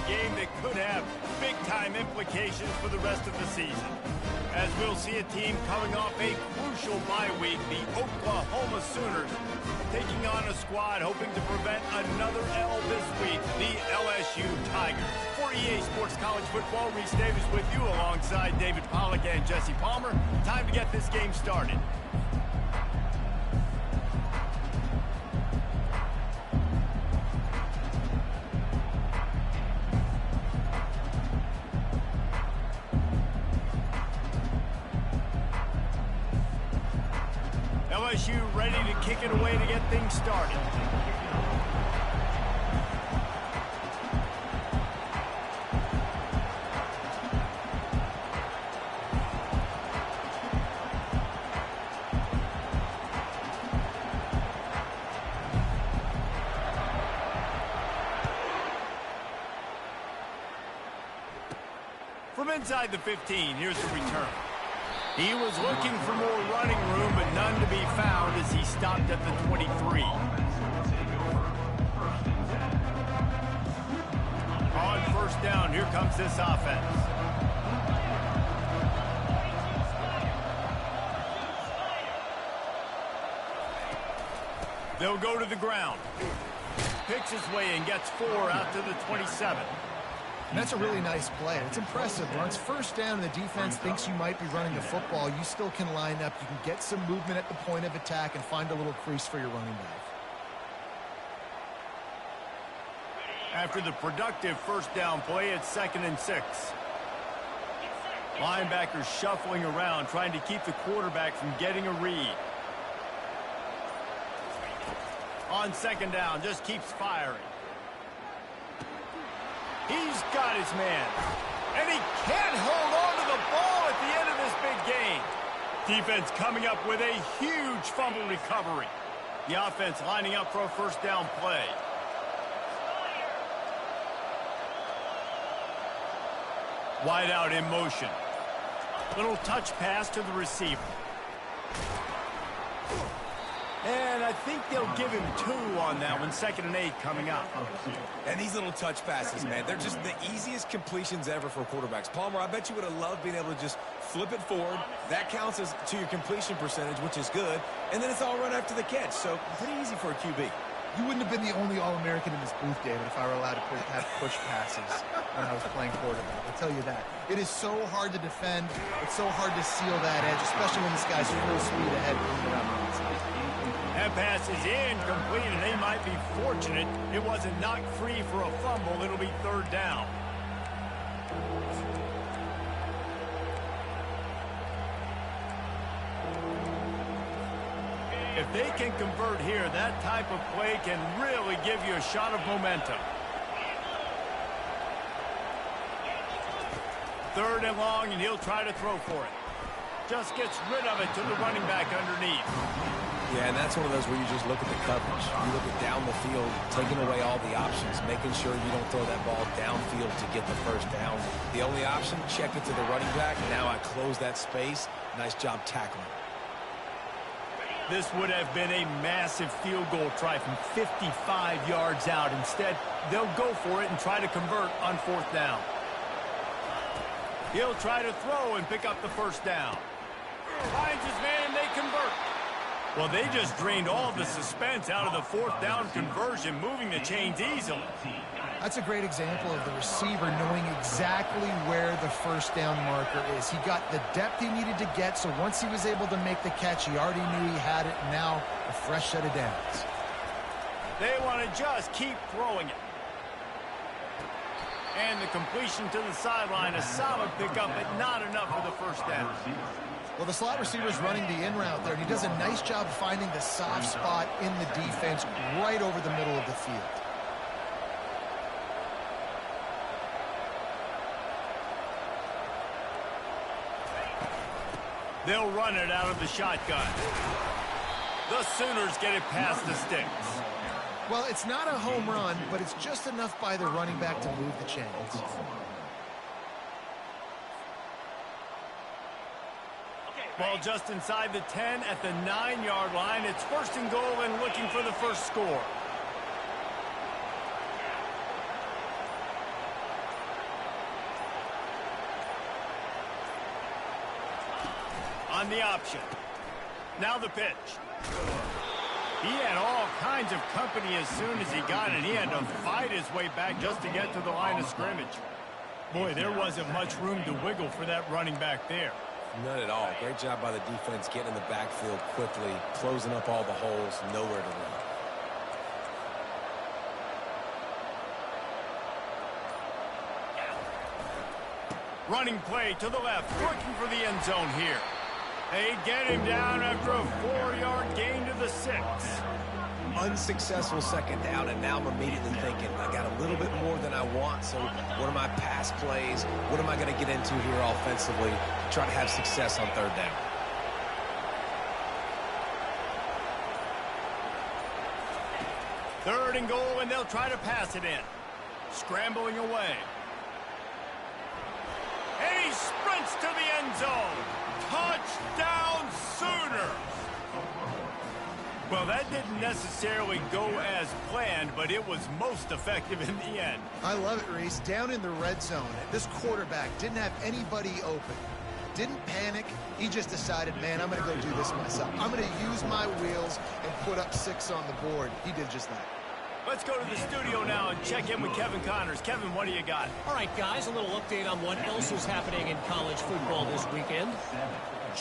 a game that could have big-time implications for the rest of the season. As we'll see a team coming off a crucial bye week, the Oklahoma Sooners taking on a squad hoping to prevent another L this week, the LSU Tigers. For EA Sports College Football, Reese Davis with you alongside David Pollack and Jesse Palmer. Time to get this game started. LSU ready to kick it away to get things started. From inside the 15, here's the return. He was looking for more running room, but none to be found as he stopped at the 23. On first down, here comes this offense. They'll go to the ground. Picks his way and gets 4 out to the 27. And that's a really nice play. It's impressive. When it's first down and the defense thinks you might be running the football, you still can line up. You can get some movement at the point of attack and find a little crease for your running back. After the productive first down play, it's 2nd and 6. Linebackers shuffling around, trying to keep the quarterback from getting a read. On 2nd down, just keeps firing. He's got his man. And he can't hold on to the ball at the end of this big game. Defense coming up with a huge fumble recovery. The offense lining up for a first down play. Wide out in motion. Little touch pass to the receiver. And I think they'll give him 2 on that one. 2nd and 8 coming up. And these little touch passes, man, they're just the easiest completions ever for quarterbacks. Palmer, I bet you would have loved being able to just flip it forward. That counts as to your completion percentage, which is good. And then it's all run after the catch. So pretty easy for a QB. You wouldn't have been the only All-American in this booth, David, if I were allowed to have push passes when I was playing quarterback. I'll tell you that. It is so hard to defend. It's so hard to seal that edge, especially when this guy's full speed ahead coming around the outside. That pass is incomplete, and they might be fortunate it wasn't knocked free for a fumble. It'll be 3rd down. If they can convert here, that type of play can really give you a shot of momentum. 3rd and long, and he'll try to throw for it. Just gets rid of it to the running back underneath. Yeah, and that's one of those where you just look at the coverage. You look at down the field, taking away all the options, making sure you don't throw that ball downfield to get the first down. The only option, check it to the running back. Now I close that space. Nice job tackling. This would have been a massive field goal try from 55 yards out. Instead, they'll go for it and try to convert on 4th down. He'll try to throw and pick up the first down. Finds his man and they convert. Well, they just drained all the suspense out of the 4th down conversion, moving the chains easily. That's a great example of the receiver knowing exactly where the first down marker is. He got the depth he needed to get, so once he was able to make the catch, he already knew he had it, and now a fresh set of downs. They want to just keep throwing it. And the completion to the sideline, a solid pickup, but not enough for the first down. Well, the slot receiver's running the in route there, and he does a nice job finding the soft spot in the defense right over the middle of the field. They'll run it out of the shotgun. The Sooners get it past the sticks. Well, it's not a home run, but it's just enough by the running back to move the chains. Ball just inside the 10 at the 9-yard line. It's 1st and goal and looking for the first score. on the option. Now the pitch. He had all kinds of company as soon as he got it. He had to fight his way back just to get to the line of scrimmage. Boy, there wasn't much room to wiggle for that running back there. None at all. Great job by the defense getting in the backfield quickly, closing up all the holes, nowhere to run. Running play to the left, looking for the end zone here. They get him down after a 4-yard gain to the 6. Unsuccessful second down, and now I'm immediately thinking, I got a little bit more than I want, so what are my pass plays? What am I going to get into here offensively to try to have success on third down? Third and goal, and they'll try to pass it in. Scrambling away. And he sprints to the end zone. Touchdown, Sooners! Well, that didn't necessarily go as planned, but it was most effective in the end. I love it, Reese. Down in the red zone, this quarterback didn't have anybody open. Didn't panic. He just decided, man, I'm going to go do this myself. I'm going to use my wheels and put up 6 on the board. He did just that. Let's go to the studio now and check in with Kevin Connors. Kevin, what do you got? All right, guys, a little update on what else is happening in college football this weekend.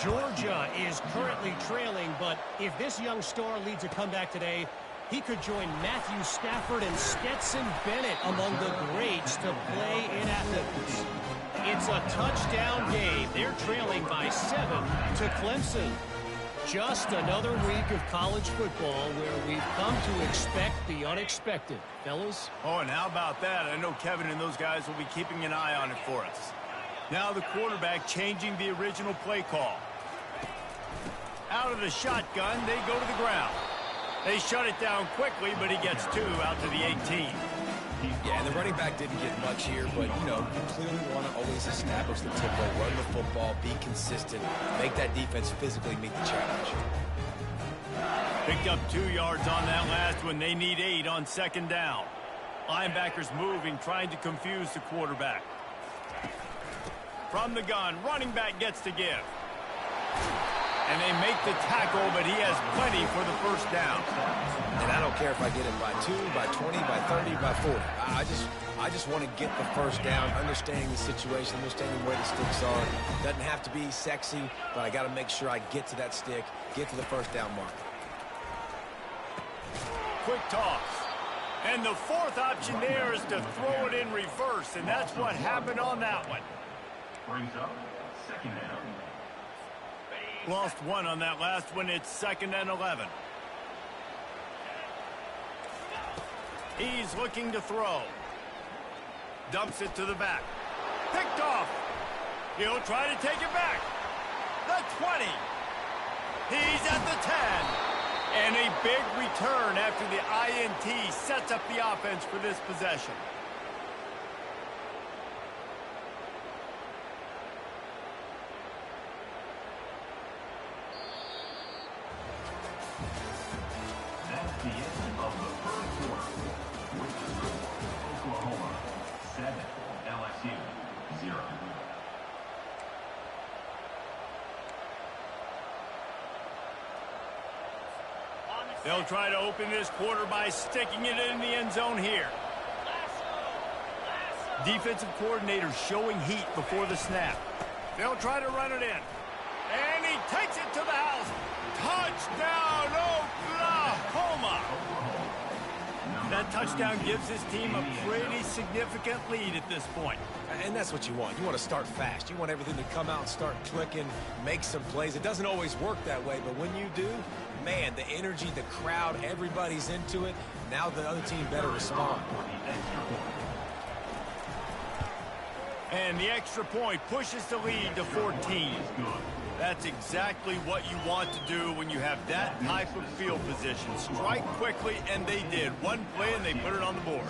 Georgia is currently trailing, but if this young star leads a comeback today, he could join Matthew Stafford and Stetson Bennett among the greats to play in Athens. It's a touchdown game. They're trailing by 7 to Clemson. Just another week of college football where we've come to expect the unexpected. Fellas? Oh, and how about that? I know Kevin and those guys will be keeping an eye on it for us. Now the quarterback changing the original play call. Out of the shotgun, they go to the ground. They shut it down quickly, but he gets 2 out to the 18. Yeah, and the running back didn't get much here, but, you know, you clearly want to always establish the tempo, run the football, be consistent, make that defense physically meet the challenge. Picked up 2 yards on that last one. They need 8 on second down. Linebackers moving, trying to confuse the quarterback. From the gun, running back gets to give. And they make the tackle, but he has plenty for the first down. And I don't care if I get it by 2, by 20, by 30, by 40. I just want to get the first down, understanding the situation, understanding where the sticks are. Doesn't have to be sexy, but I got to make sure I get to that stick, get to the first down mark. Quick toss. And the fourth option there is to throw it in reverse, and that's what happened on that one. Brings up second down. Lost 1 on that last one. It's 2nd and 11. He's looking to throw. Dumps it to the back. Picked off. He'll try to take it back. The 20. He's at the 10. And a big return after the INT sets up the offense for this possession. That's the end of the first quarter. With the score, Oklahoma 7, LSU 0. They'll try to open this quarter by sticking it in the end zone here. Defensive coordinator showing heat before the snap. They'll try to run it in. And he takes it to the house. Touchdown, Oklahoma! That touchdown gives his team a pretty significant lead at this point. And that's what you want. You want to start fast. You want everything to come out and start clicking, make some plays. It doesn't always work that way, but when you do, man, the energy, the crowd, everybody's into it. Now the other team better respond. And the extra point pushes the lead to 14. That's exactly what you want to do when you have that type of field position. Strike quickly, and they did. One play, and they put it on the board.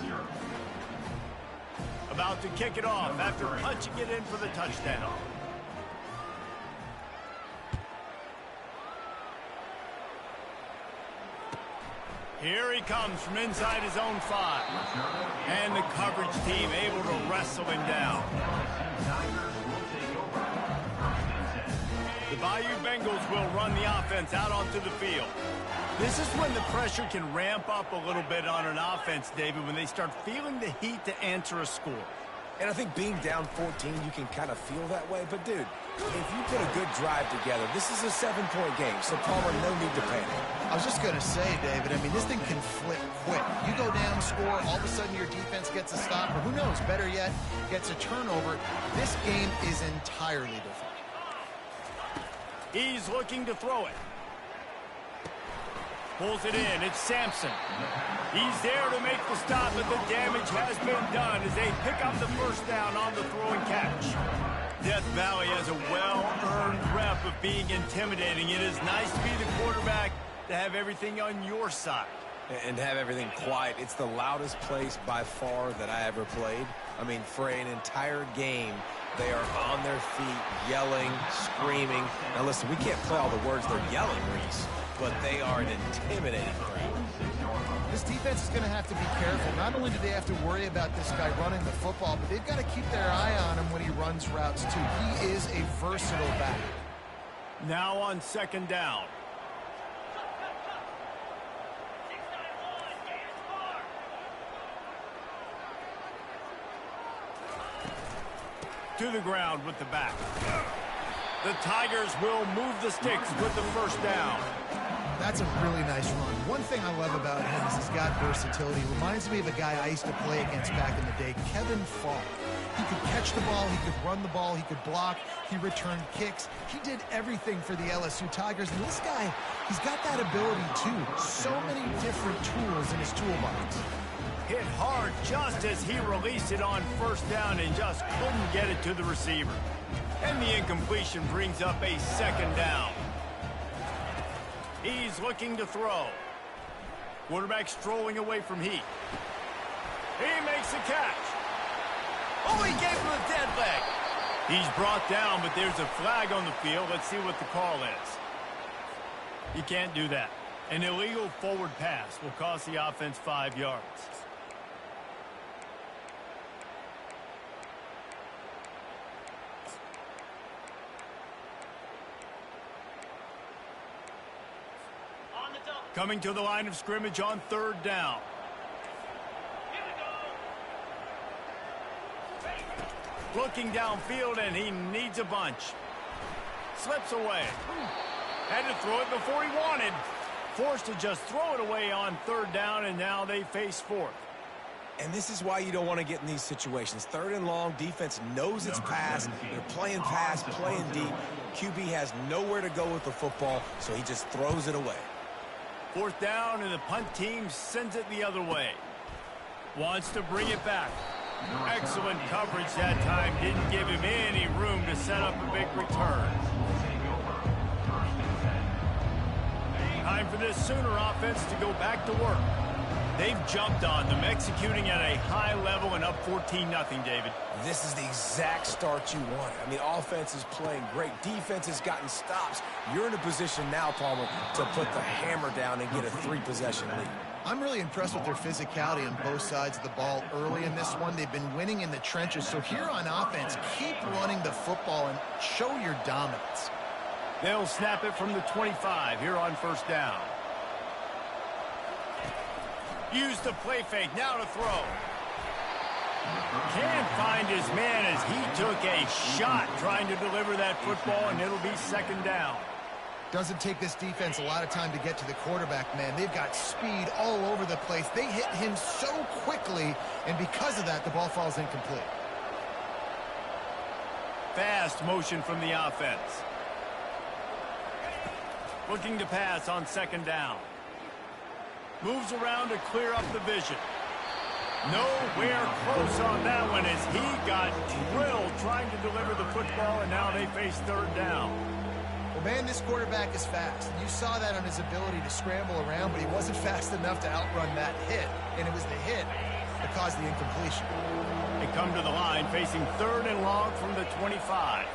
About to kick it off after punching it in for the touchdown. Here he comes from inside his own 5. And the coverage team able to wrestle him down. The Bayou Bengals will run the offense out onto the field. This is when the pressure can ramp up a little bit on an offense, David, when they start feeling the heat to answer a score. And I think being down 14, you can kind of feel that way. But, dude, if you put a good drive together, this is a 7-point game, so Palmer, no need to panic. I was just going to say, David, I mean, this thing can flip quick. You go down, score, all of a sudden your defense gets a stop, or who knows, better yet, gets a turnover. This game is entirely different. He's looking to throw it. Pulls it in. It's Sampson. He's there to make the stop, but the damage has been done as they pick up the first down on the throw and catch. Death Valley has a well-earned rep of being intimidating. It is nice to be the quarterback, to have everything on your side. And have everything quiet. It's the loudest place by far that I ever played. I mean, for an entire game, they are on their feet, yelling, screaming. Now, listen, we can't play all the words they're yelling, Reese, but they are an intimidating crowd. This defense is going to have to be careful. Not only do they have to worry about this guy running the football, but they've got to keep their eye on him when he runs routes, too. He is a versatile back. Now on second down. To the ground with the back. The Tigers will move the sticks with the first down. That's a really nice run. One thing I love about him is he's got versatility. Reminds me of a guy I used to play against back in the day, Kevin Falk. He could catch the ball, he could run the ball, he could block, he returned kicks. He did everything for the LSU Tigers. And this guy, he's got that ability too. So many different tools in his toolbox. Hit hard just as he released it on first down and just couldn't get it to the receiver. And the incompletion brings up a second down. He's looking to throw. Quarterback strolling away from Heat. He makes the catch. Oh, he gave him a dead leg. He's brought down, but there's a flag on the field. Let's see what the call is. You can't do that. An illegal forward pass will cost the offense 5 yards. Coming to the line of scrimmage on third down. Looking downfield, and he needs a bunch. Slips away. Had to throw it before he wanted. Forced to just throw it away on third down, and now they face fourth. And this is why you don't want to get in these situations. Third and long, defense knows it's pass. They're playing pass, playing deep. QB has nowhere to go with the football, so he just throws it away. Fourth down, and the punt team sends it the other way. Wants to bring it back. Excellent coverage that time. Didn't give him any room to set up a big return. Time for this Sooner offense to go back to work. They've jumped on them, executing at a high level and up 14-0, David. This is the exact start you want. I mean, offense is playing great. Defense has gotten stops. You're in a position now, Palmer, to put the hammer down and get a 3-possession lead. I'm really impressed with their physicality on both sides of the ball early in this one. They've been winning in the trenches. So here on offense, keep running the football and show your dominance. They'll snap it from the 25 here on first down. Use the play fake, now to throw. Can't find his man as he took a shot trying to deliver that football, and it'll be second down. Doesn't take this defense a lot of time to get to the quarterback, man. They've got speed all over the place. They hit him so quickly, and because of that, the ball falls incomplete. Fast motion from the offense. Looking to pass on second down. Moves around to clear up the vision. Nowhere close on that one as he got drilled trying to deliver the football, and now they face third down. Well, man, this quarterback is fast. You saw that on his ability to scramble around, but he wasn't fast enough to outrun that hit, and it was the hit that caused the incompletion. They come to the line facing third and long from the 25.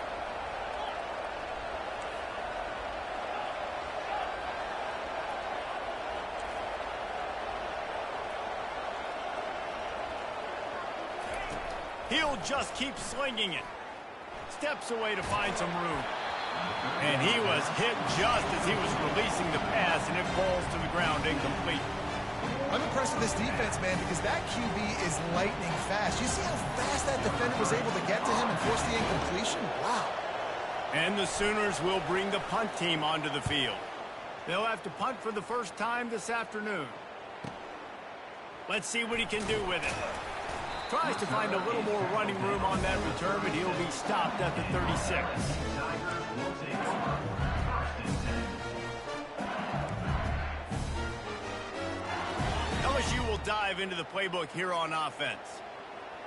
He'll just keep slinging it. Steps away to find some room. And he was hit just as he was releasing the pass, and it falls to the ground incomplete. I'm impressed with this defense, man, because that QB is lightning fast. You see how fast that defender was able to get to him and force the incompletion? Wow. And the Sooners will bring the punt team onto the field. They'll have to punt for the first time this afternoon. Let's see what he can do with it. Tries to find a little more running room on that return, but he'll be stopped at the 36. LSU will dive into the playbook here on offense.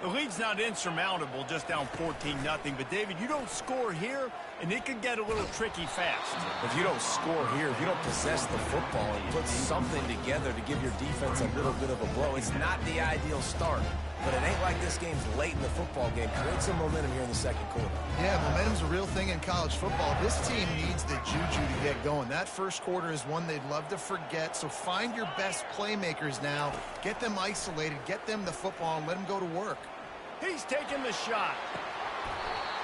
The lead's not insurmountable, just down 14-0. But, David, you don't score here, and it could get a little tricky fast. If you don't score here, if you don't possess the football and put something together to give your defense a little bit of a blow, it's not the ideal start. But it ain't like this game's late in the football game. Create some momentum here in the second quarter. Yeah, momentum's a real thing in college football. This team needs the juju to get going. That first quarter is one they'd love to forget. So find your best playmakers now. Get them isolated. Get them the football and let them go to work. He's taking the shot.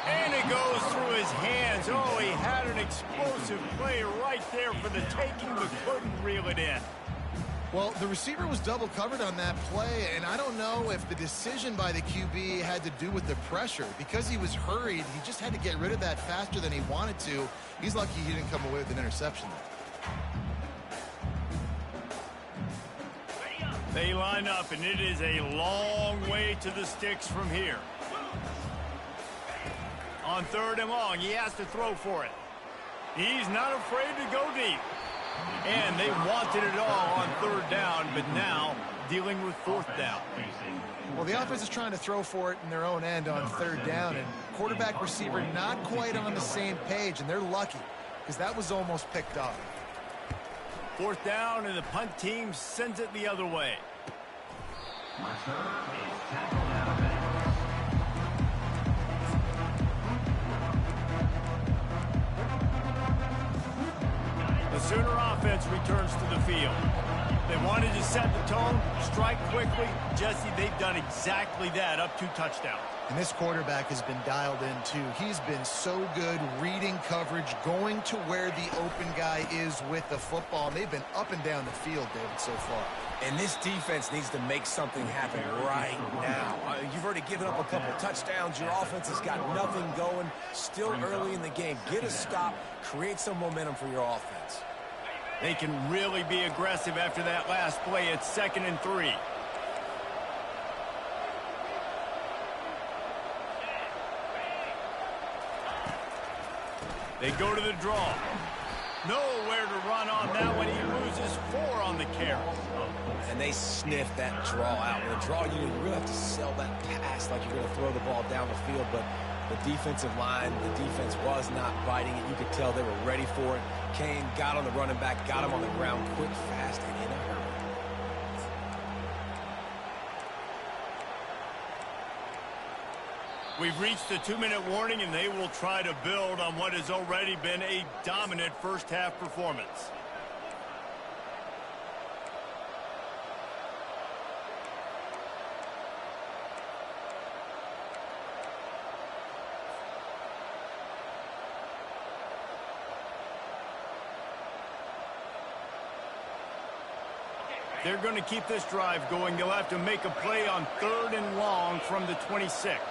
And it goes through his hands. Oh, he had an explosive play right there for the taking, but couldn't reel it in. Well, the receiver was double covered on that play, and I don't know if the decision by the QB had to do with the pressure. Because he was hurried, he just had to get rid of that faster than he wanted to. He's lucky he didn't come away with an interception there. They line up, and it is a long way to the sticks from here. On 3rd and long, he has to throw for it. He's not afraid to go deep. And they wanted it all on 3rd down, but now dealing with 4th down. Well, the offense is trying to throw for it in their own end on 3rd down, and quarterback receiver not quite on the same page, and they're lucky because that was almost picked off. 4th down, and the punt team sends it the other way. The Sooner offense returns to the field. They wanted to set the tone, strike quickly. Jesse, they've done exactly that, up 2 touchdowns. And this quarterback has been dialed in, too. He's been so good reading coverage, going to where the open guy is with the football. And they've been up and down the field, David, so far. And this defense needs to make something happen right now. You've already given up a couple touchdowns. Your offense has got nothing going. Still early in the game. Get a stop. Create some momentum for your offense. They can really be aggressive after that last play. It's 2nd and 3. They go to the draw. Nowhere to run on that one. He loses 4 on the carry. And they sniff that draw out. With a draw, you really have to sell that pass like you're going to throw the ball down the field. But the defensive line, the defense was not biting it. You could tell they were ready for it. Kane got on the running back, got him on the ground quick, fast, and in a hurry. We've reached the 2-minute warning, and they will try to build on what has already been a dominant first-half performance. They're going to keep this drive going. They'll have to make a play on 3rd and long from the 26.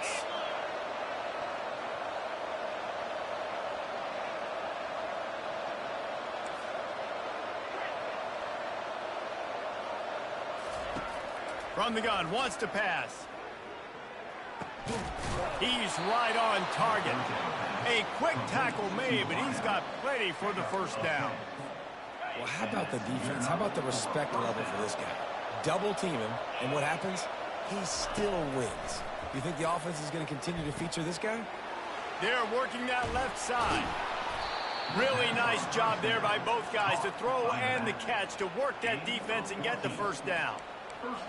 From the gun, wants to pass. He's right on target. A quick tackle made, but he's got plenty for the first down. Well, how about the defense? How about the respect level for this guy? Double team him, and what happens? He still wins. You think the offense is going to continue to feature this guy? They're working that left side. Really nice job there by both guys to throw and the catch to work that defense and get the first down.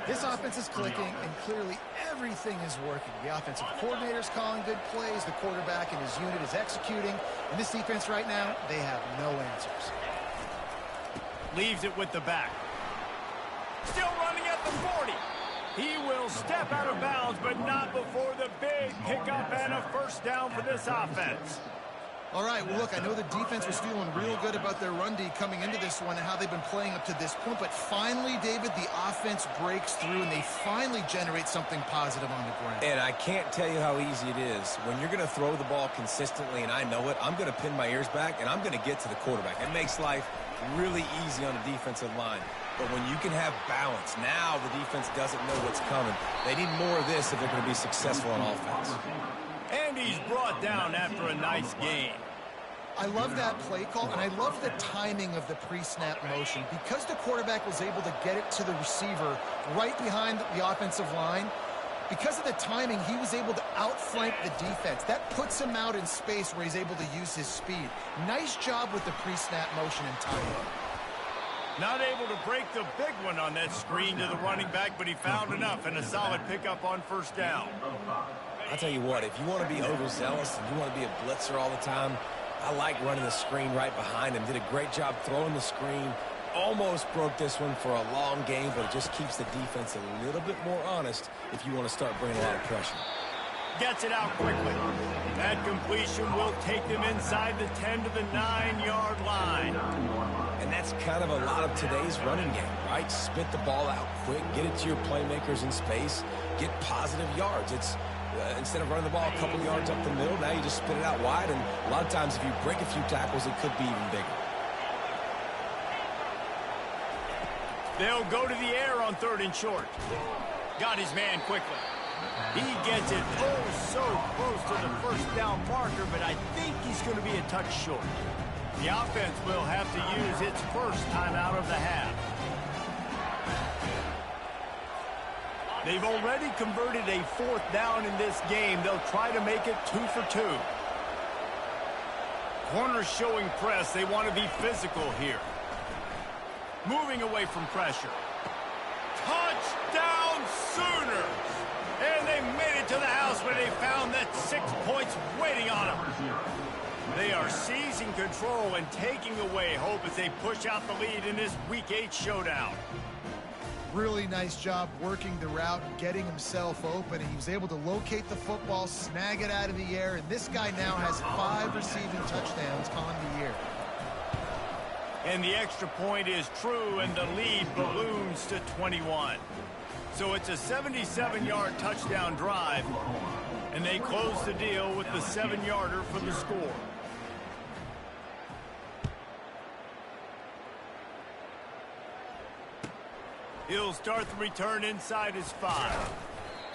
This offense is clicking, and clearly everything is working. The offensive coordinator's calling good plays. The quarterback and his unit is executing. And this defense right now, they have no answers. Leaves it with the back. Still running at the 40. He will step out of bounds, but not before the big pickup and a first down for this offense. All right, well, look, I know the defense was feeling real good about their run D coming into this one and how they've been playing up to this point, but finally, David, the offense breaks through and they finally generate something positive on the ground. And I can't tell you how easy it is. When you're going to throw the ball consistently, and I know it, I'm going to pin my ears back, and I'm going to get to the quarterback. It makes life really easy on the defensive line. But when you can have balance, now the defense doesn't know what's coming. They need more of this if they're going to be successful on offense. And he's brought down after a nice gain. I love that play call, and I love the timing of the pre-snap motion. Because the quarterback was able to get it to the receiver right behind the offensive line, because of the timing, he was able to outflank the defense. That puts him out in space where he's able to use his speed. Nice job with the pre-snap motion and timing. Not able to break the big one on that screen to the running back, but he found enough and a solid pickup on first down. I'll tell you what, if you want to be overzealous and you want to be a blitzer all the time, I like running the screen right behind him. Did a great job throwing the screen. Almost broke this one for a long game, but it just keeps the defense a little bit more honest if you want to start bringing a lot of pressure. Gets it out quickly. That completion will take them inside the 10 to the 9-yard line. And that's kind of a lot of today's running game, right? Spit the ball out quick, get it to your playmakers in space, get positive yards. It's instead of running the ball a couple yards up the middle, now you just spit it out wide, and a lot of times if you break a few tackles, it could be even bigger. They'll go to the air on 3rd and short. Got his man quickly. He gets it so close to the first down marker, but I think he's going to be a touch short. The offense will have to use its first timeout of the half. They've already converted a 4th down in this game. They'll try to make it 2 for 2. Corners showing press. They want to be physical here. Moving away from pressure. Touchdown Sooners! And they made it to the house where they found that 6 points waiting on them. They are seizing control and taking away hope as they push out the lead in this Week 8 showdown. Really nice job working the route and getting himself open. And he was able to locate the football, snag it out of the air, and this guy now has 5 receiving touchdowns on the year. And the extra point is true, and the lead balloons to 21. So it's a 77-yard touchdown drive, and they close the deal with the 7-yarder for the score. He'll start the return inside his 5.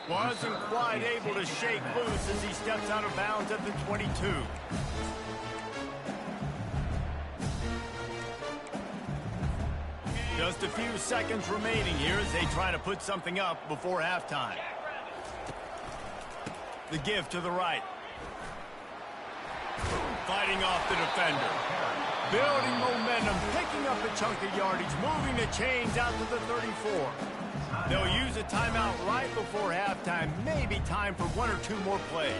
Wasn't quite able to shake loose as he steps out of bounds at the 22. Just a few seconds remaining here as they try to put something up before halftime. The give to the right. Fighting off the defender. Building momentum, picking up a chunk of yardage, moving the chains out to the 34. They'll use a timeout right before halftime. Maybe time for 1 or 2 more plays.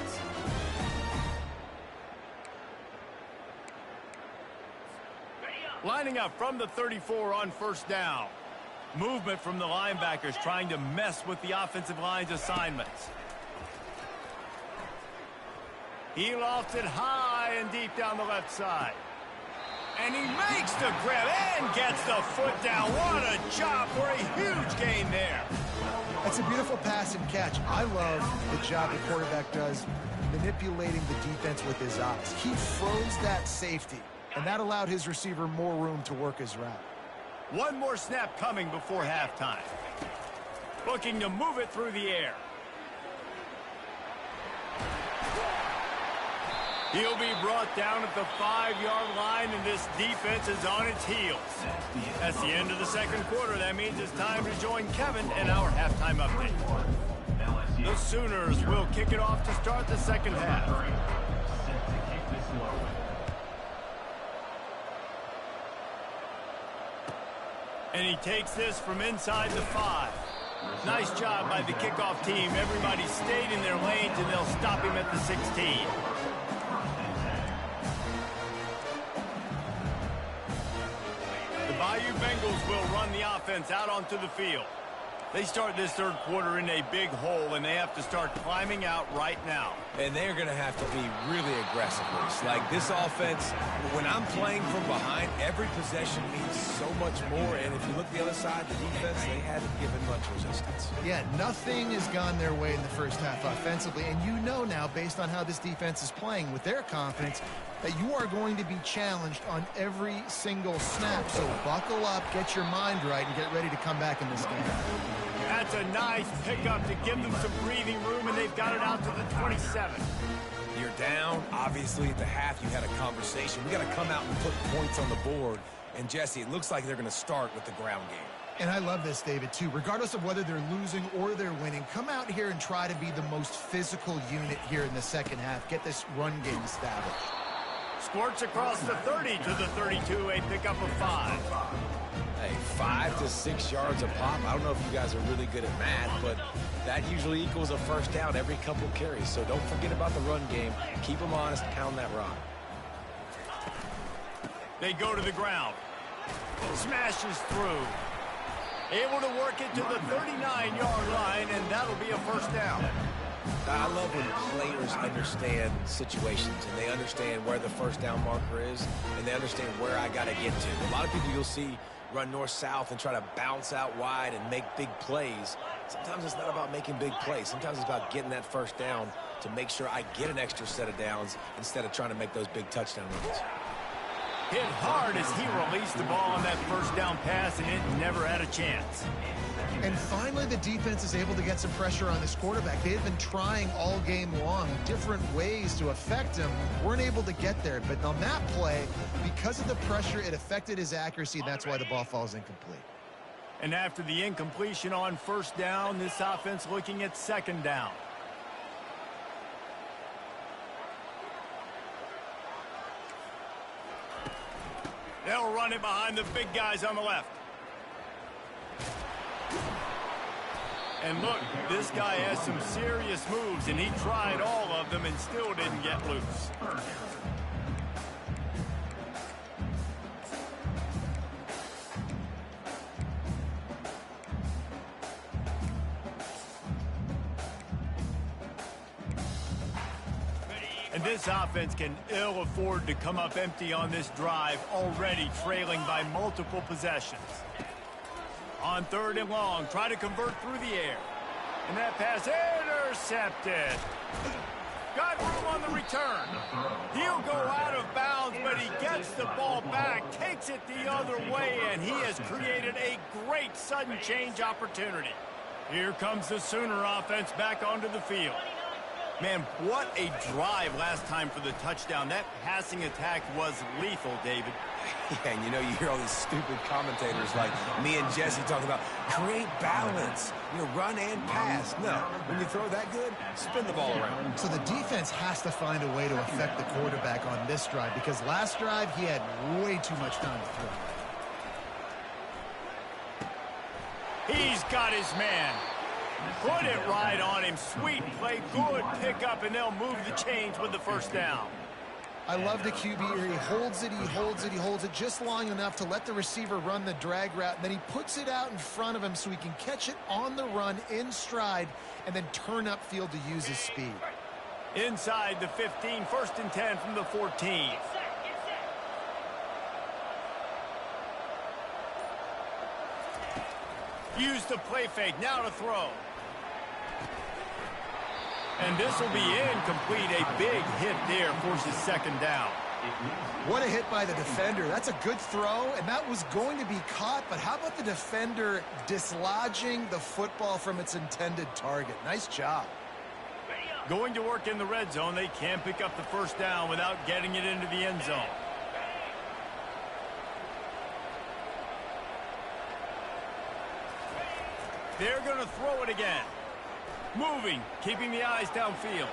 Lining up from the 34 on first down. Movement from the linebackers trying to mess with the offensive line's assignments. He lofts it high and deep down the left side. And he makes the grab and gets the foot down. What a job for a huge gain there. That's a beautiful pass and catch. I love the job the quarterback does manipulating the defense with his eyes. He froze that safety, and that allowed his receiver more room to work his route. One more snap coming before halftime. Looking to move it through the air. He'll be brought down at the 5-yard line, and this defense is on its heels. That's the end of the second quarter. That means it's time to join Kevin and our halftime update. The Sooners will kick it off to start the second half. And he takes this from inside the 5. Nice job by the kickoff team. Everybody stayed in their lanes, and they'll stop him at the 16. The Bayou Bengals will run the offense out onto the field. They start this third quarter in a big hole, and they have to start climbing out right now. And they're going to have to be really aggressive. Like this offense, when I'm playing from behind, every possession means so much more. And if you look the other side, the defense, they haven't given much resistance. Yeah, nothing has gone their way in the first half offensively. And you know now, based on how this defense is playing with their confidence, that you are going to be challenged on every single snap. So buckle up, get your mind right, and get ready to come back in this game. That's a nice pickup to give them some breathing room, and they've got it out to the 27. You're down. Obviously, at the half, you had a conversation. We got to come out and put points on the board. And, Jesse, it looks like they're going to start with the ground game. And I love this, David, too. Regardless of whether they're losing or they're winning, come out here and try to be the most physical unit here in the second half. Get this run game established. Squirts across the 30 to the 32, a pickup of 5. Hey, 5 to 6 yards a pop. I don't know if you guys are really good at math, but that usually equals a first down every couple carries. So don't forget about the run game. Keep them honest, pound that rock. They go to the ground. Smashes through. Able to work it to the 39-yard line, and that'll be a first down. I love when players understand situations and they understand where the first down marker is and they understand where I got to get to. A lot of people you'll see run north-south and try to bounce out wide and make big plays. Sometimes it's not about making big plays. Sometimes it's about getting that first down to make sure I get an extra set of downs instead of trying to make those big touchdown runs. Hit hard as he released the ball on that first down pass, and it never had a chance. And finally, the defense is able to get some pressure on this quarterback. They had been trying all game long different ways to affect him. Weren't able to get there. But on that play, because of the pressure, it affected his accuracy, and that's why the ball falls incomplete. And after the incompletion on first down, this offense looking at second down. They'll run it behind the big guys on the left. And look, this guy has some serious moves, and he tried all of them and still didn't get loose. And this offense can ill afford to come up empty on this drive, already trailing by multiple possessions. On third and long, try to convert through the air. And that pass intercepted. Got room on the return. He'll go out of bounds, but he gets the ball back, takes it the other way, and he has created a great sudden change opportunity. Here comes the Sooner offense back onto the field. Man, what a drive last time for the touchdown. That passing attack was lethal, David. Yeah, and you know, you hear all these stupid commentators like me and Jesse talking about create balance, you know, run and pass. No, when you throw that good, spin the ball around. So the defense has to find a way to affect the quarterback on this drive because last drive he had way too much time to throw. He's got his man. Put it right on him. Sweet play, good pickup, and they'll move the chains with the first down. I love the QB here. He holds it, he holds it, he holds it just long enough to let the receiver run the drag route, and then he puts it out in front of him so he can catch it on the run in stride and then turn upfield to use his speed. Inside the 15, first and 10 from the 14. Use the play fake, now to throw. And this will be incomplete. A big hit there, forces second down. What a hit by the defender. That's a good throw, and that was going to be caught, but how about the defender dislodging the football from its intended target? Nice job. Going to work in the red zone. They can't pick up the first down without getting it into the end zone. They're going to throw it again. Moving, keeping the eyes downfield.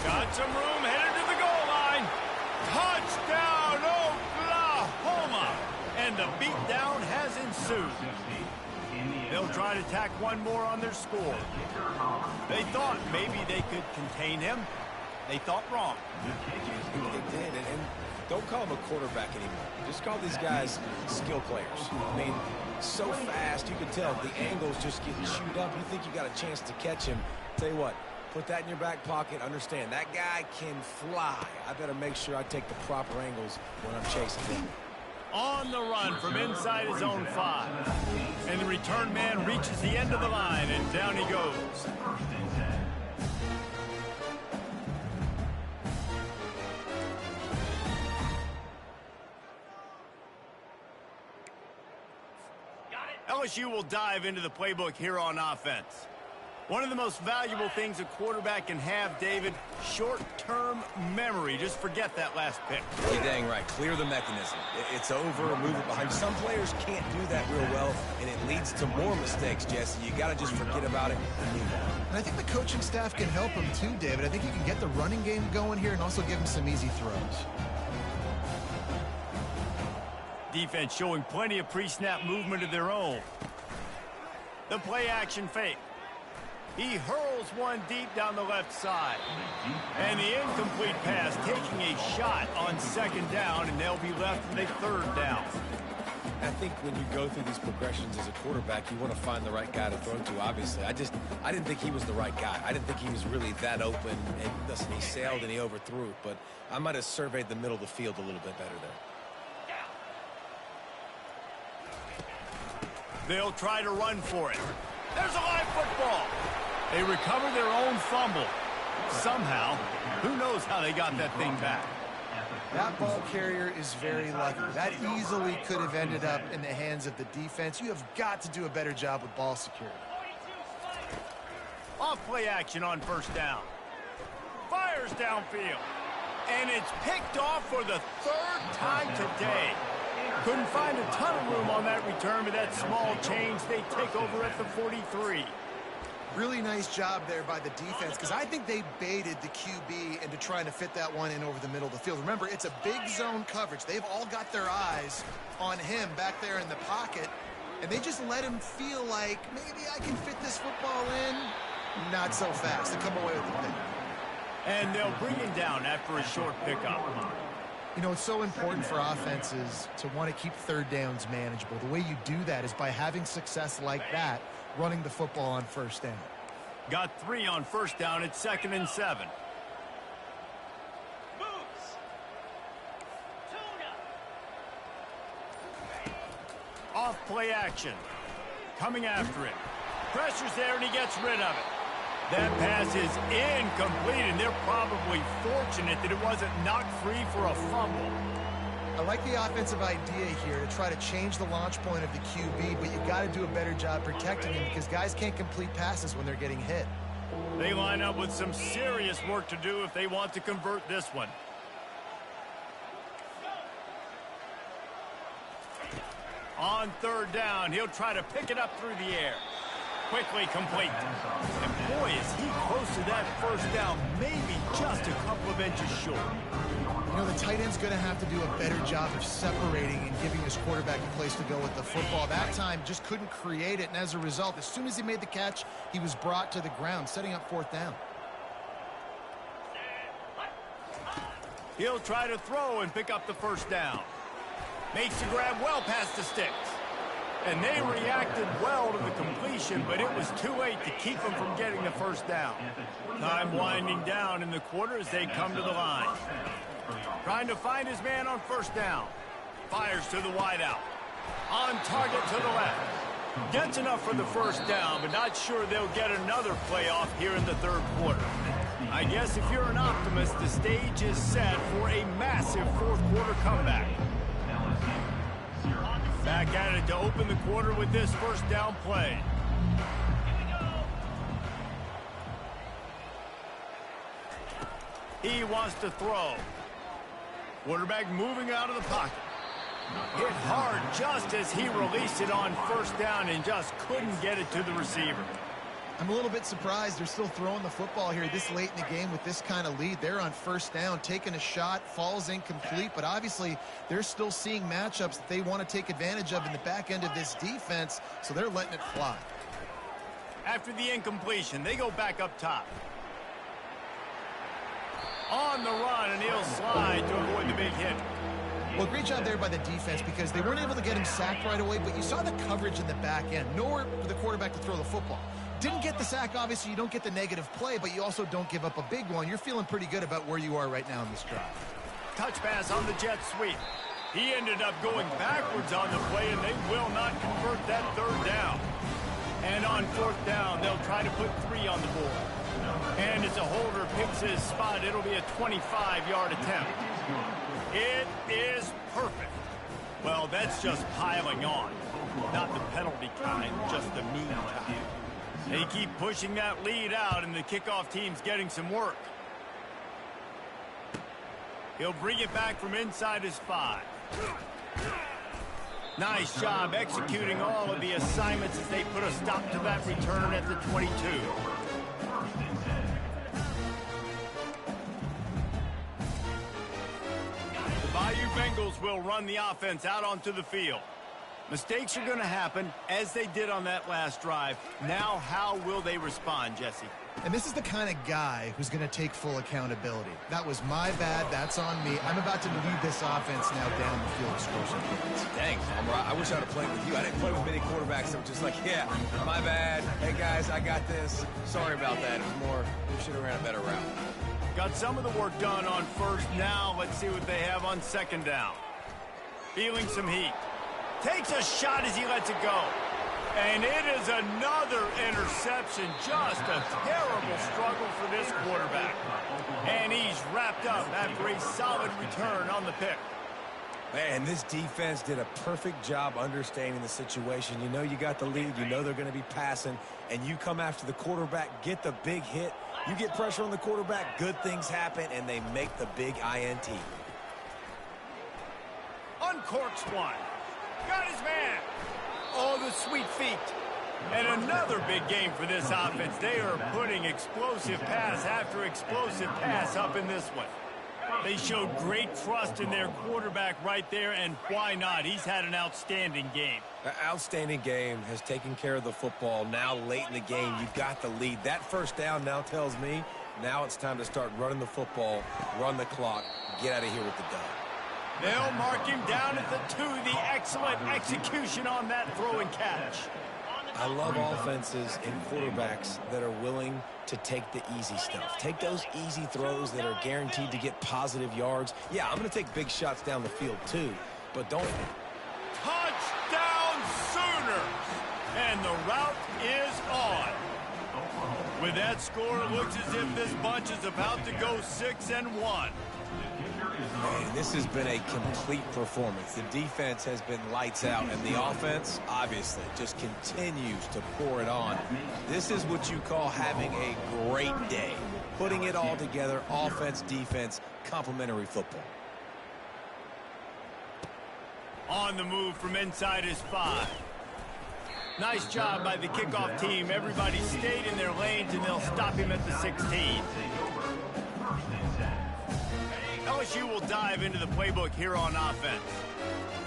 Got some room, headed to the goal line. Touchdown, Oklahoma! And the beatdown has ensued. They'll try to tack one more on their score. They thought maybe they could contain him. They thought wrong. They did, and don't call them a quarterback anymore. Just call these guys skill players. I mean, so fast, you can tell the angle's just getting chewed up. You think you got a chance to catch him. Tell you what, put that in your back pocket. Understand, that guy can fly. I better make sure I take the proper angles when I'm chasing him. On the run from inside his own 5. And the return man reaches the end of the line, and down he goes. LSU will dive into the playbook here on offense. One of the most valuable things a quarterback can have, David, short-term memory. Just forget that last pick. You're dang right. Clear the mechanism. It's over, move it behind. Some players can't do that real well, and it leads to more mistakes, Jesse. You got to just forget about it and move on. And I think the coaching staff can help him too, David. I think you can get the running game going here and also give him some easy throws. Defense showing plenty of pre-snap movement of their own. The play-action fake. He hurls one deep down the left side. And the incomplete pass taking a shot on second down, and they'll be left with a third down. I think when you go through these progressions as a quarterback, you want to find the right guy to throw to, obviously. I didn't think he was the right guy. I didn't think he was really that open. And listen, he sailed and he overthrew it, but I might have surveyed the middle of the field a little bit better there. They'll try to run for it. There's a live football. They recover their own fumble. Somehow, who knows how they got that thing back. That ball carrier is very lucky. That easily could have ended up in the hands of the defense. You have got to do a better job with ball security. Off play action on first down. Fires downfield. And it's picked off for the third time today. Couldn't find a ton of room on that return, but that small change, they take over at the 43. Really nice job there by the defense, because I think they baited the QB into trying to fit that one in over the middle of the field. Remember, it's a big zone coverage. They've all got their eyes on him back there in the pocket, and they just let him feel like, maybe I can fit this football in. Not so fast. They come away with the pick. And they'll bring him down after a short pickup. You know, it's so important for offenses to want to keep third downs manageable. The way you do that is by having success like that, running the football on first down. Got 3 on first down at 2nd and 7. Off play action. Coming after it. Pressure's there and he gets rid of it. That pass is incomplete, and they're probably fortunate that it wasn't knocked free for a fumble. I like the offensive idea here to try to change the launch point of the QB, but you got to do a better job protecting him because guys can't complete passes when they're getting hit. They line up with some serious work to do if they want to convert this one. On third down, he'll try to pick it up through the air. Quickly complete. And boy, is he close to that first down, maybe just a couple of inches short. You know, the tight end's going to have to do a better job of separating and giving his quarterback a place to go with the football. That time just couldn't create it, and as a result, as soon as he made the catch, he was brought to the ground, setting up fourth down. He'll try to throw and pick up the first down. Makes the grab well past the sticks. And they reacted well to the completion, but it was too late to keep them from getting the first down. Time winding down in the quarter as they come to the line. Trying to find his man on first down. Fires to the wideout. On target to the left. Gets enough for the first down, but not sure they'll get another playoff here in the third quarter. I guess if you're an optimist, the stage is set for a massive fourth quarter comeback. Back at it to open the quarter with this first down play. He wants to throw. Quarterback moving out of the pocket. Hit hard just as he released it on first down and just couldn't get it to the receiver. I'm a little bit surprised they're still throwing the football here this late in the game with this kind of lead. They're on first down, taking a shot, falls incomplete, but obviously they're still seeing matchups that they want to take advantage of in the back end of this defense, so they're letting it fly. After the incompletion, they go back up top. on the run, and he'll slide to avoid the big hit. Well, great job there by the defense because they weren't able to get him sacked right away, but you saw the coverage in the back end. Nowhere for the quarterback to throw the football. Didn't get the sack, obviously. You don't get the negative play, but you also don't give up a big one. You're feeling pretty good about where you are right now in this drive. Touch pass on the jet sweep. He ended up going backwards on the play, and they will not convert that third down. And on fourth down, they'll try to put 3 on the board. And as a holder picks his spot, it'll be a 25-yard attempt. It is perfect. Well, that's just piling on. Not the penalty kind, just the mean kind. They keep pushing that lead out, and the kickoff team's getting some work. He'll bring it back from inside his 5. Nice job executing all of the assignments as they put a stop to that return at the 22. The Bayou Bengals will run the offense out onto the field. Mistakes are going to happen, as they did on that last drive. Now, how will they respond, Jesse? And this is the kind of guy who's going to take full accountability. That was my bad. That's on me. I'm about to lead this offense now down the field to score some points. Thanks, Homer. I wish I'd have played with you. I didn't play with many quarterbacks that were just like, yeah, my bad. Hey, guys, I got this. Sorry about that. It was more, we should have ran a better route. Got some of the work done on first. Now let's see what they have on second down. Feeling some heat. Takes a shot as he lets it go. And it is another interception. Just a terrible struggle for this quarterback. And he's wrapped up after a solid return on the pick. Man, this defense did a perfect job understanding the situation. You know you got the lead. You know they're going to be passing. And you come after the quarterback, get the big hit. You get pressure on the quarterback, good things happen, and they make the big INT. Uncorks one. Got his man. Oh, the sweet feet. And another big game for this offense. They are putting explosive pass after explosive pass up in this one. They showed great trust in their quarterback right there, and why not? He's had an outstanding game. An outstanding game, has taken care of the football. Now late in the game, you got the lead. That first down now tells me now it's time to start running the football, run the clock, get out of here with the dub. They'll mark him down at the 2. The excellent execution on that throw and catch. I love offenses and quarterbacks that are willing to take the easy stuff. Take those easy throws that are guaranteed to get positive yards. Yeah, I'm going to take big shots down the field too, but don't. Touchdown Sooners! And the route is on. With that score, it looks as if this bunch is about to go 6-1. Man, this has been a complete performance. The defense has been lights out, and the offense, obviously, just continues to pour it on. This is what you call having a great day. Putting it all together, offense, defense, complementary football. On the move from inside his 5. Nice job by the kickoff team. Everybody stayed in their lanes, and they'll stop him at the 16. LSU will dive into the playbook here on offense.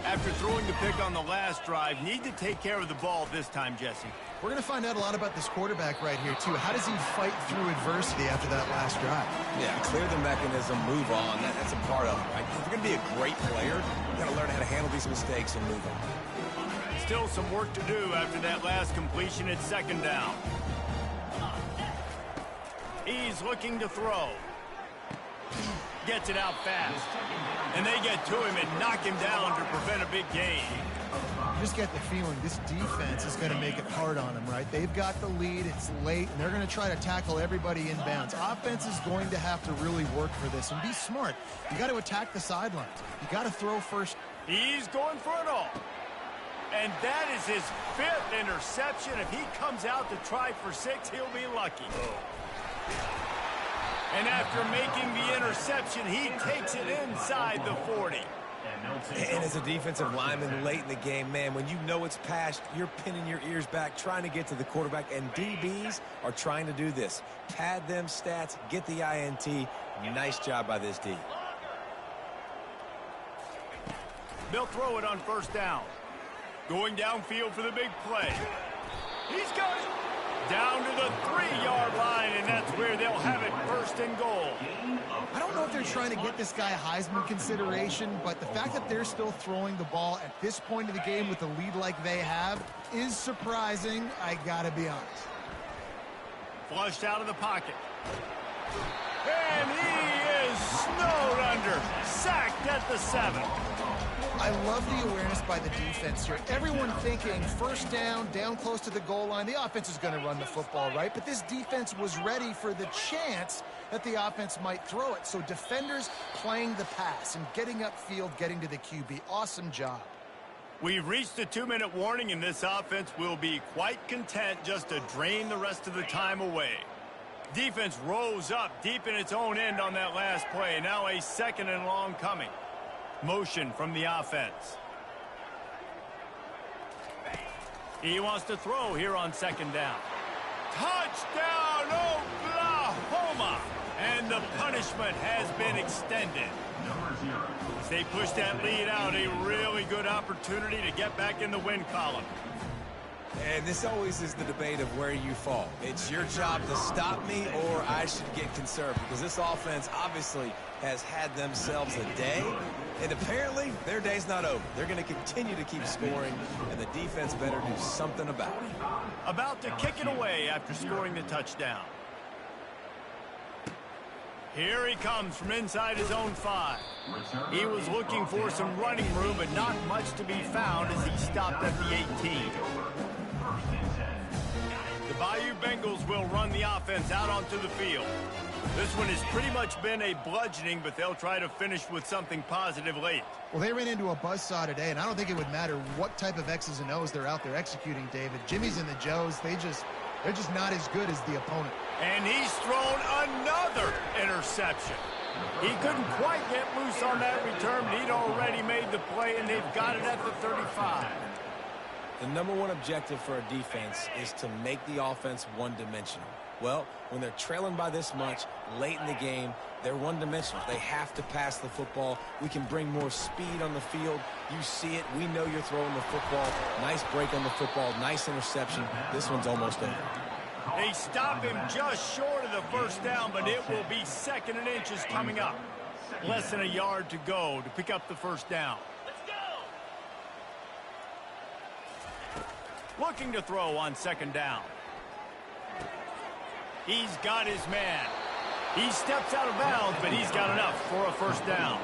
After throwing the pick on the last drive, need to take care of the ball this time, Jesse. We're going to find out a lot about this quarterback right here, too. How does he fight through adversity after that last drive? Yeah, clear the mechanism, move on. That's a part of it, right? If you're going to be a great player, you got to learn how to handle these mistakes and move on. Still some work to do after that last completion at second down. He's looking to throw. Gets it out fast. And they get to him and knock him down to prevent a big gain. You just get the feeling this defense is going to make it hard on him, right? They've got the lead. It's late, and they're going to try to tackle everybody inbounds. Offense is going to have to really work for this and be smart. You got to attack the sidelines. You got to throw first. He's going for it all. And that is his 5th interception. If he comes out to try for 6, he'll be lucky. And after making the interception, he takes it inside the 40. And as a defensive lineman late in the game, man, when you know it's past, you're pinning your ears back, trying to get to the quarterback, and DBs are trying to do this. Pad them stats, get the INT. Nice job by this D. They'll throw it on first down. Going downfield for the big play. He's got it. Down to the 3-yard line, and that's where they'll have it first and goal. I don't know if there's they're trying to get this guy Heisman consideration, but the fact that they're still throwing the ball at this point of the game with the lead like they have is surprising, I gotta be honest. Flushed out of the pocket. And he is snowed under. Sacked at the 7. I love the awareness by the defense here. Everyone thinking first down, down close to the goal line. The offense is going to run the football, right? But this defense was ready for the chance that the offense might throw it. So defenders playing the pass and getting upfield, getting to the QB. Awesome job. We've reached the 2-minute warning, and this offense will be quite content just to drain the rest of the time away. Defense rose up deep in its own end on that last play. Now a 2nd and long coming. Motion from the offense. He wants to throw here on 2nd down. Touchdown, Oklahoma! And the punishment has been extended. As they push that lead out, a really good opportunity to get back in the win column. And this always is the debate of where you fall. It's your job to stop me, or I should get conserved, because this offense obviously has had themselves a day, and apparently their day's not over. They're going to continue to keep scoring, and the defense better do something about it. About to kick it away after scoring the touchdown. Here he comes from inside his own 5. He was looking for some running room, but not much to be found as he stopped at the 18. The Bayou Bengals will run the offense out onto the field. This one has pretty much been a bludgeoning, but they'll try to finish with something positive late. Well, they ran into a buzzsaw today, and I don't think it would matter what type of X's and O's they're out there executing, David. Jimmy's and the Joes, they're just not as good as the opponent. And he's thrown another interception. He couldn't quite get loose on that return, but he'd already made the play, and they've got it at the 35. The number one objective for a defense is to make the offense one-dimensional. Well, when they're trailing by this much late in the game, they're one-dimensional. They have to pass the football. We can bring more speed on the field. You see it. We know you're throwing the football. Nice break on the football. Nice interception. This one's almost over. They stop him just short of the first down, but it will be 2nd and inches coming up. Less than a yard to go to pick up the first down. Looking to throw on 2nd down. He's got his man. He steps out of bounds, but he's got enough for a first down.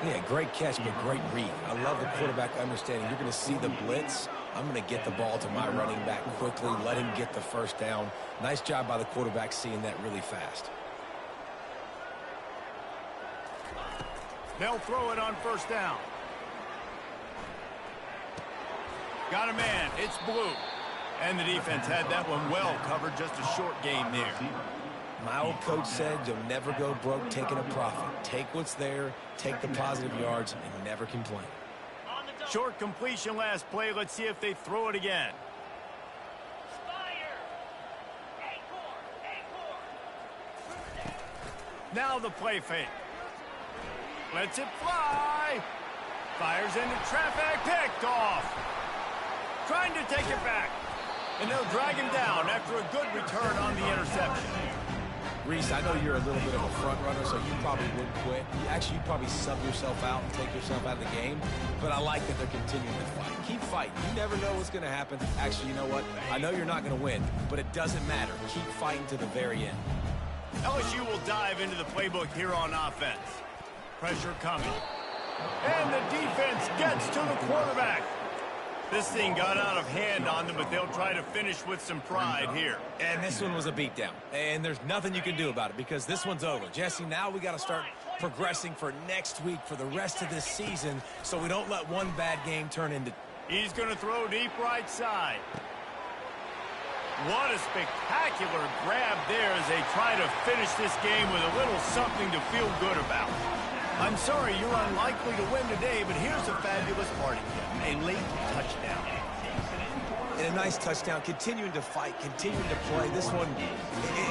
Yeah, great catch, but great read. I love the quarterback understanding. You're going to see the blitz. I'm going to get the ball to my running back quickly, let him get the first down. Nice job by the quarterback seeing that really fast. They'll throw it on first down. Got a man. It's Blue. And the defense had that one well covered. Just a short game there. My old coach said you'll never go broke taking a profit. Take what's there, take the positive yards, and never complain. Short completion last play. Let's see if they throw it again. Now the play fake. Lets it fly. Fires into traffic. Picked off. Trying to take it back. And they'll drag him down after a good return on the interception. Reese, I know you're a little bit of a front runner, so you probably would quit. You'd probably sub yourself out and take yourself out of the game. But I like that they're continuing to fight. Keep fighting. You never know what's going to happen. Actually, you know what? I know you're not going to win, but it doesn't matter. Keep fighting to the very end. LSU will dive into the playbook here on offense. Pressure coming. And the defense gets to the quarterback. This thing got out of hand on them, but they'll try to finish with some pride here. And this one was a beatdown. And there's nothing you can do about it because this one's over. Jesse, now we got to start progressing for next week for the rest of this season so we don't let one bad game turn into... He's going to throw deep right side. What a spectacular grab there as they try to finish this game with a little something to feel good about. I'm sorry you're unlikely to win today, but here's a fabulous parting gift. A late touchdown. And a nice touchdown, continuing to fight, continuing to play. This one,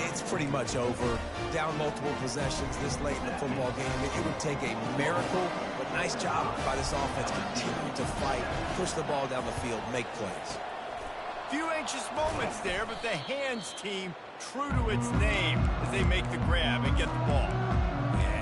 it's pretty much over. Down multiple possessions this late in the football game. It would take a miracle, but nice job by this offense continuing to fight, push the ball down the field, make plays. Few anxious moments there, but the hands team true to its name as they make the grab and get the ball.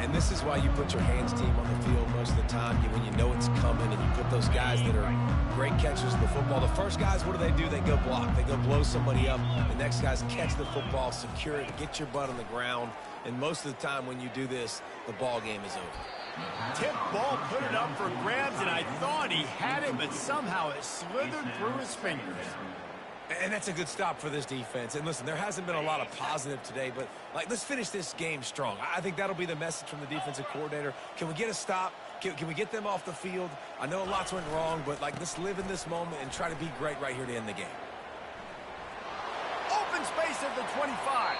And this is why you put your hands team on the field most of the time when you know it's coming, and you put those guys that are great catchers of the football. The first guys, what do? They go block. They go blow somebody up. The next guys catch the football, secure it, get your butt on the ground. And most of the time when you do this, the ball game is over. Tip ball, put it up for grabs, and I thought he had it, but somehow it slithered through his fingers. And that's a good stop for this defense. And listen, there hasn't been a lot of positive today, but let's finish this game strong. I think that'll be the message from the defensive coordinator. Can we get a stop? Can we get them off the field? I know lots went wrong, but let's live in this moment and try to be great right here to end the game. Open space at the 25.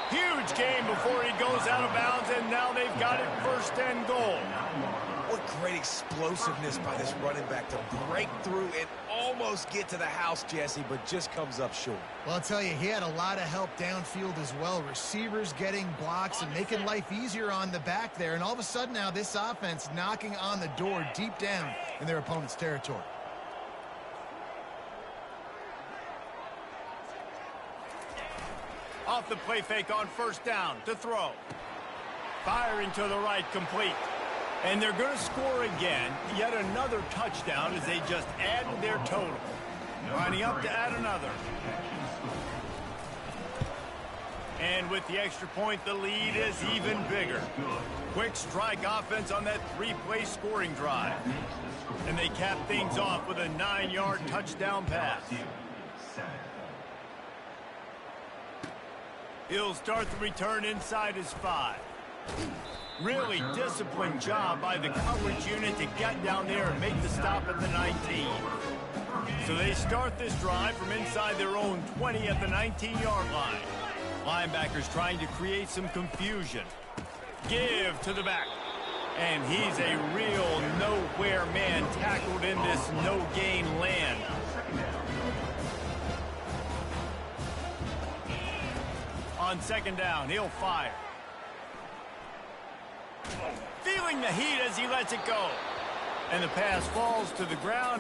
Huge gain before he goes out of bounds, and now they've got it 1st and goal. What great explosiveness by this running back to break through and almost get to the house, Jesse, but just comes up short. Well, I'll tell you, he had a lot of help downfield as well. Receivers getting blocks and making life easier on the back there. And all of a sudden now, this offense knocking on the door deep down in their opponent's territory. Off the play fake on 1st down to throw. Firing to the right, complete. And they're going to score again. Yet another touchdown as they just add to their total. Lining up to add another. And with the extra point, the lead is even bigger. Quick strike offense on that 3-play scoring drive. And they cap things off with a 9-yard touchdown pass. He'll start the return inside his 5. Really disciplined job by the coverage unit to get down there and make the stop at the 19. So they start this drive from inside their own 20 at the 19-yard line. Linebackers trying to create some confusion. Give to the back. And he's a real nowhere man tackled in this no-gain land. On 2nd down, he'll fire. Feeling the heat as he lets it go. And the pass falls to the ground.